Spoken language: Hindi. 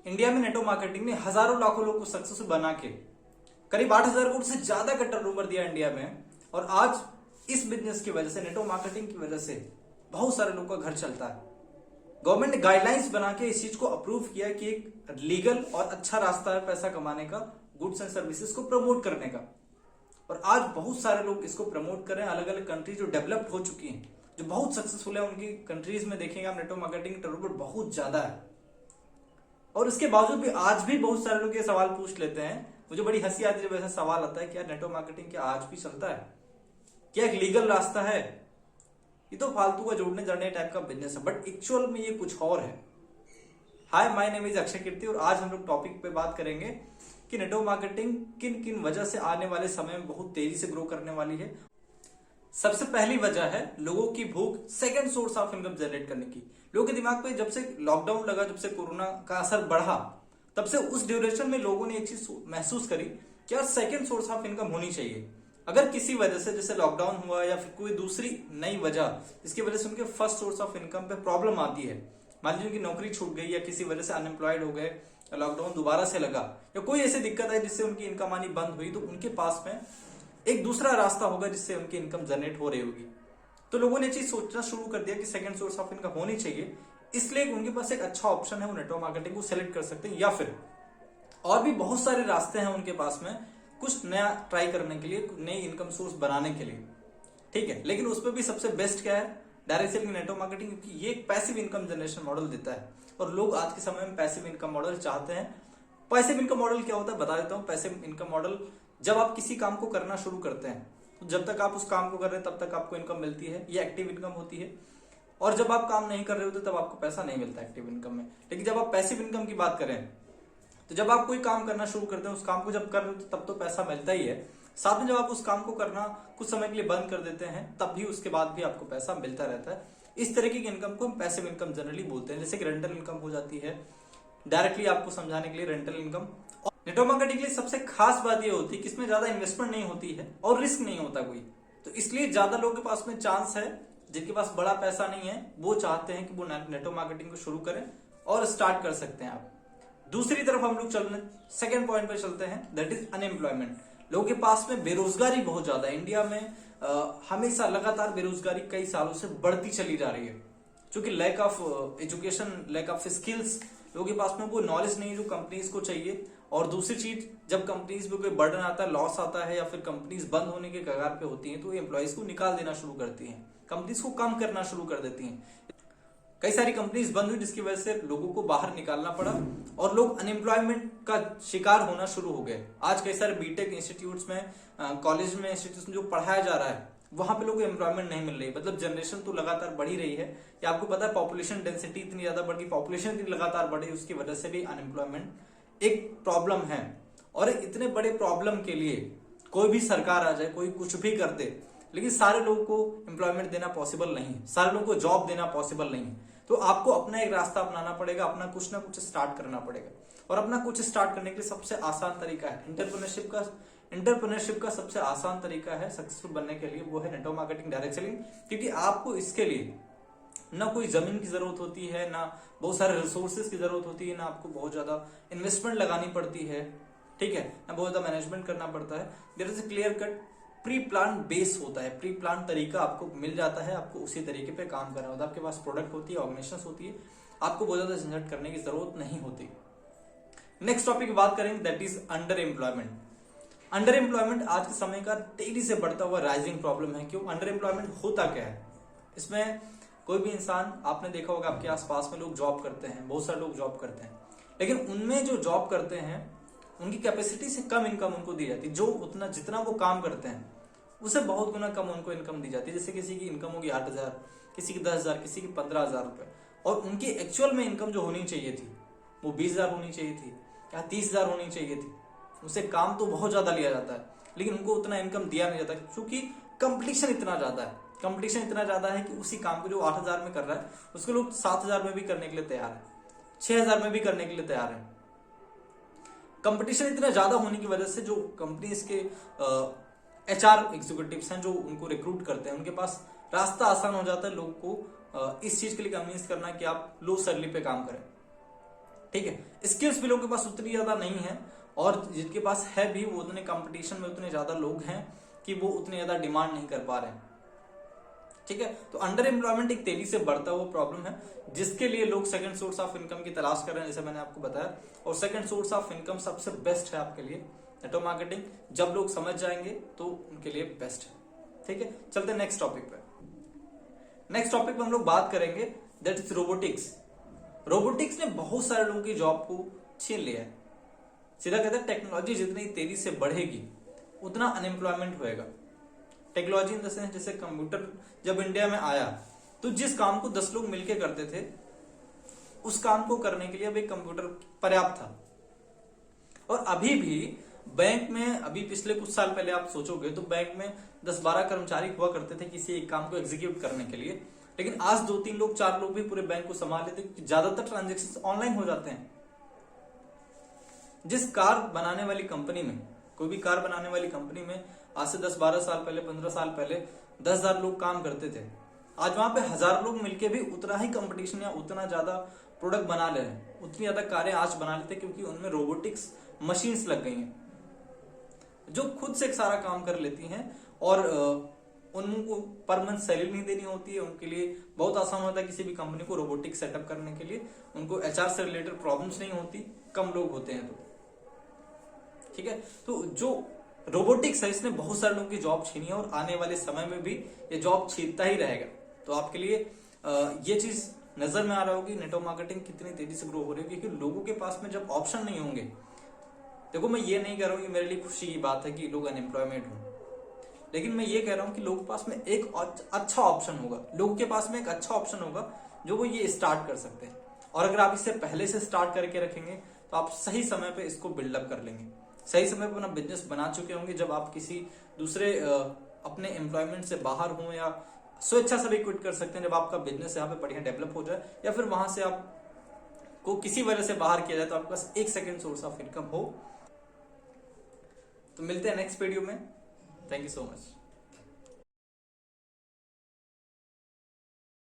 इंडिया में नेटवर्क मार्केटिंग ने हजारों लाखों लोगों को सक्सेसफुल बना के करीब 8,000 करोड़ से ज्यादा का टर्नओवर दिया इंडिया में। और आज इस बिजनेस की वजह से, नेटवर्क मार्केटिंग की वजह से बहुत सारे लोगों का घर चलता है। गवर्नमेंट ने गाइडलाइंस बना के इस चीज को अप्रूव किया कि एक लीगल और अच्छा रास्ता है पैसा कमाने का, गुड्स एंड सर्विसेज को प्रमोट करने का। और आज बहुत सारे लोग इसको प्रमोट कर रहे हैं। अलग अलग कंट्रीज जो डेवलप्ड हो चुकी हैं, जो बहुत सक्सेसफुल है, उनकी कंट्रीज में देखेंगे आप नेटवर्क मार्केटिंग टर्नओवर बहुत ज्यादा है। और इसके बावजूद भी आज भी बहुत सारे लोग ये सवाल पूछ लेते हैं। मुझे बड़ी हंसी आती है जब ऐसा सवाल आता है कि यार नेटवर्क मार्केटिंग क्या आज भी चलता है, क्या एक लीगल रास्ता है? ये तो फालतू का जोड़ने जड़ने टाइप का बिजनेस है, बट एक्चुअल में ये कुछ और है। हाय, माय नेम इज अक्षय कीर्ति और आज हम लोग टॉपिक पे बात करेंगे कि नेटवर्क मार्केटिंग किन किन वजह से आने वाले समय में बहुत तेजी से ग्रो करने वाली है। सबसे पहली वजह है लोगों की भूख second source of income generate करने की। लोगों के दिमाग पे जब से लॉकडाउन लगा, जब से कोरोना का असर बढ़ा, तब से उस ड्यूरेशन में लोगों ने एक चीज महसूस करी कि यार सेकंड सोर्स ऑफ इनकम होनी चाहिए। अगर किसी वजह से जैसे लॉकडाउन हुआ या फिर कोई दूसरी नई वजह जिसकी वजह से उनके फर्स्ट सोर्स ऑफ इनकम पे प्रॉब्लम आती है, मान लीजिए उनकी नौकरी छूट गई या किसी वजह से अनएम्प्लॉयड हो गए, लॉकडाउन दोबारा से लगा या कोई ऐसी दिक्कत है जिससे उनकी इनकम आनी बंद हुई, तो उनके पास में एक दूसरा रास्ता होगा जिससे उनकी इनकम जनरेट हो रही होगी। तो लोगों ने चीज सोचना शुरू कर दिया कि सेकंड सोर्स ऑफ इनकम होनी चाहिए, इसलिए उनके पास एक अच्छा ऑप्शन है, वो नेटवर्क मार्केटिंग को सेलेक्ट कर सकते हैं। या फिर और भी बहुत सारे रास्ते हैं उनके पास में कुछ नया ट्राई करने के लिए, नई इनकम सोर्स बनाने के लिए, ठीक है। लेकिन उसमें भी सबसे बेस्ट क्या है? डायरेक्ट सेलिंग नेटवर्क मार्केटिंग, क्योंकि ये एक पैसिव इनकम जनरेशन मॉडल देता है और लोग आज के समय में पैसिव इनकम मॉडल चाहते हैं। पैसिव इनकम मॉडल क्या होता है बता देता हूं। पैसिव इनकम मॉडल, जब आप किसी काम को करना शुरू करते हैं तो जब तक आप उस काम को कर रहे हैं तब तक आपको इनकम मिलती है, ये एक्टिव इनकम होती है। और जब आप काम नहीं कर रहे होते तब आपको पैसा नहीं मिलता एक्टिव इनकम में। लेकिन जब आप पैसिव इनकम की बात करें तो जब आप कोई काम करना शुरू करते हैं, उस काम को जब कर रहे होते तब तो पैसा मिलता ही है, साथ में जब आप उस काम को करना कुछ समय के लिए बंद कर देते हैं तब भी उसके बाद भी आपको पैसा मिलता रहता है। इस तरीके की इनकम को हम पैसिव इनकम जनरली बोलते हैं। जैसे कि रेंटल इनकम हो जाती है, डायरेक्टली आपको समझाने के लिए रेंटल इनकम। नेटवर्क मार्केटिंग के लिए सबसे खास बात यह होती है कि इसमें ज्यादा इन्वेस्टमेंट नहीं होती है और रिस्क नहीं होता कोई, तो इसलिए ज्यादा लोगों के पास में चांस है। जिनके पास बड़ा पैसा नहीं है वो चाहते हैं कि वो नेटवर्क मार्केटिंग को शुरू करें और स्टार्ट कर सकते हैं आप। दूसरी तरफ हम लोग चलने सेकंड पॉइंट पे चलते हैं, दैट इज अनएम्प्लॉयमेंट। लोगों के पास में बेरोजगारी बहुत ज्यादा है। इंडिया में हमेशा लगातार बेरोजगारी कई सालों से बढ़ती चली जा रही है, क्योंकि lack of education, lack of skills, लोगों के पास में वो नॉलेज नहीं है जो कंपनीज को चाहिए। और दूसरी चीज, जब कंपनीज में कोई बर्डन आता है, लॉस आता है या फिर कंपनीज बंद होने के कगार पे होती हैं, तो एम्प्लॉयज को निकाल देना शुरू करती हैं, कंपनीज को कम करना शुरू कर देती हैं। कई सारी कंपनीज बंद हुई जिसकी वजह से लोगों को बाहर निकालना पड़ा और लोग अनएम्प्लॉयमेंट का शिकार होना शुरू हो गए। आज कई सारे बीटेक इंस्टीट्यूट्स में, कॉलेज में, इंस्टीट्यूट में जो पढ़ाया जा रहा है वहां पे लोगों को एम्प्लॉयमेंट नहीं मिल रही। मतलब जनरेशन तो लगातार बढ़ ही रही है, या आपको पता है पॉपुलेशन डेंसिटी इतनी ज्यादा बढ़ गई, पॉपुलेशन इतनी लगातार बढ़ी, उसकी वजह से भी अनएम्प्लॉयमेंट एक प्रॉब्लम है। और इतने बड़े प्रॉब्लम के लिए कोई भी सरकार आ जाए, कोई कुछ भी कर दे, लेकिन सारे लोगों को एम्प्लॉयमेंट देना पॉसिबल नहीं है, सारे लोगों को जॉब देना पॉसिबल नहीं है। तो आपको अपना एक रास्ता अपनाना पड़ेगा, अपना कुछ ना कुछ स्टार्ट करना पड़ेगा। और अपना कुछ स्टार्ट करने के लिए सबसे आसान तरीका है एंटरप्रेन्योरशिप का सबसे आसान तरीका है सक्सेसफुल बनने के लिए, वो है नेटवर्क मार्केटिंग, डायरेक्ट सेलिंग। क्योंकि आपको इसके लिए ना कोई जमीन की जरूरत होती है, ना बहुत सारे रिसोर्सेज की जरूरत होती है, ना आपको बहुत ज्यादा इन्वेस्टमेंट लगानी पड़ती है, ठीक है, ना बहुत ज्यादा मैनेजमेंट करना पड़ता है। There is a clear cut pre plan base होता है, प्री प्लान तरीका आपको मिल जाता है, आपको उसी तरीके पे काम करना होता है। आपके पास प्रोडक्ट होती है, ऑर्गेनाइजेशन होती है, आपको बहुत ज्यादा झंझट करने की जरूरत नहीं होती। नेक्स्ट टॉपिक की बात करेंगे, that is under employment. Under employment आज के समय का तेजी से बढ़ता हुआ राइजिंग प्रॉब्लम है। क्यों? अंडर एम्प्लॉयमेंट होता क्या है? इसमें कोई भी इंसान, आपने देखा होगा आपके आसपास में लोग जॉब करते हैं, बहुत सारे लोग जॉब करते हैं, लेकिन उनमें जो जॉब करते हैं उनकी कैपेसिटी से कम इनकम उनको दी जाती है। जो उतना जितना वो काम करते हैं उसे बहुत गुना कम उनको इनकम दी जाती है। जैसे किसी की इनकम होगी 8,000, किसी की 10,000, किसी की 15,000 रुपए, और उनकी एक्चुअल में इनकम जो होनी चाहिए थी वो 20,000 होनी चाहिए थी या 30,000 होनी चाहिए थी। उसे काम तो बहुत ज्यादा लिया जाता है लेकिन उनको उतना इनकम दिया नहीं जाता, क्योंकि कंपटीशन इतना ज्यादा है। कंपटीशन इतना ज्यादा है कि उसी काम को जो 8,000 में कर रहा है उसको लोग 7,000 में भी करने के लिए तैयार है, 6,000 में भी करने के लिए तैयार है। कंपटीशन इतना ज्यादा होने की वजह से जो कंपनीज के HR एग्जीक्यूटिव्स हैं जो उनको रिक्रूट करते हैं, उनके पास रास्ता आसान हो जाता है लोगों को इस चीज के लिए कन्विंस करना कि आप लो सैलरी पे काम करें। ठीक है। स्किल्स भी लोगों के पास उतनी ज्यादा नहीं है, और जिनके पास है भी वो उतने कंपटीशन में उतने ज्यादा लोग हैं कि वो उतने ज्यादा डिमांड नहीं कर पा रहे हैं। ठीक है, तो अंडर एम्प्लॉयमेंट एक तेजी से बढ़ता हुआ प्रॉब्लम है, जिसके लिए लोग सेकंड सोर्स ऑफ इनकम की तलाश कर रहे हैं, जैसे मैंने आपको बताया। और सेकंड सोर्स ऑफ इनकम सबसे बेस्ट है आपके लिए नेटवर्क मार्केटिंग। जब लोग समझ जाएंगे तो उनके लिए बेस्ट है। ठीक है, चलते हैं नेक्स्ट टॉपिक पे। नेक्स्ट टॉपिक पे हम लोग बात करेंगे, दैट इज रोबोटिक्स। रोबोटिक्स ने बहुत सारे लोगों की जॉब को छीन लिया है। सीधा कहते हैं टेक्नोलॉजी जितनी तेजी से बढ़ेगी उतना अनएम्प्लॉयमेंट होएगा। टेक्नोलॉजी इन द सेंस, जैसे कंप्यूटर जब इंडिया में आया तो जिस काम को 10 लोग मिलकर करते थे उस काम को करने के लिए अब एक कंप्यूटर पर्याप्त था। और अभी भी बैंक में, अभी पिछले कुछ साल पहले आप सोचोगे तो बैंक में 10-12 कर्मचारी हुआ करते थे किसी एक काम को एग्जीक्यूट करने के लिए, लेकिन आज 2-3 लोग 4 लोग भी पूरे बैंक को संभाल लेते हैं, ज्यादातर ट्रांजेक्शन ऑनलाइन हो जाते हैं। जिस कार बनाने वाली कंपनी में, कोई भी कार बनाने वाली कंपनी में आज से 10-12 साल पहले, 15 साल पहले 10,000 लोग काम करते थे, आज वहां पे 1000 लोग मिलके भी उतना ही कंपटीशन या उतना ज्यादा प्रोडक्ट बना ले रहे हैं, उतनी ज्यादा कारें आज बना लेते हैं, क्योंकि उनमें रोबोटिक्स मशीन्स लग गई हैं जो खुद से सारा काम कर लेती हैं। और उनको पर मंथ सैलरी नहीं देनी होती है। उनके लिए बहुत आसान होता है किसी भी कंपनी को रोबोटिक सेटअप करने के लिए। उनको एचआर से रिलेटेड प्रॉब्लम्स नहीं होती, कम लोग होते हैं तो। ठीक है, तो जो रोबोटिक्स है इसने बहुत सारे लोगों की जॉब छीनी है और आने वाले समय में भी ये जॉब छीनता ही रहेगा। तो आपके लिए ये चीज नजर में आ रहा होगी नेटवर्क मार्केटिंग कितनी तेजी से ग्रो हो रही है, क्योंकि लोगों के पास में जब ऑप्शन नहीं होंगे। देखो, मैं ये नहीं कह रहा हूं कि मेरे लिए खुशी की बात है कि लोग अनएम्प्लॉयमेंट हो, लेकिन मैं ये कह रहा हूं कि लोगों के पास में एक अच्छा ऑप्शन होगा, लोगों के पास में एक अच्छा ऑप्शन होगा जो वो ये स्टार्ट कर सकते हैं। और अगर आप इसे पहले से स्टार्ट करके रखेंगे तो आप सही समय पे इसको बिल्डअप कर लेंगे, सही समय पे अपना बिजनेस बना चुके होंगे। जब आप किसी दूसरे अपने एम्प्लॉयमेंट से बाहर हों या स्वेच्छा से भी क्विट कर सकते हैं, जब आपका बिजनेस यहाँ पे बढ़िया डेवलप हो जाए, या फिर वहां से आप को किसी वजह से बाहर किया जाए तो आपके पास एक सेकंड सोर्स ऑफ इनकम हो। तो मिलते हैं नेक्स्ट वीडियो में। Thank you so much.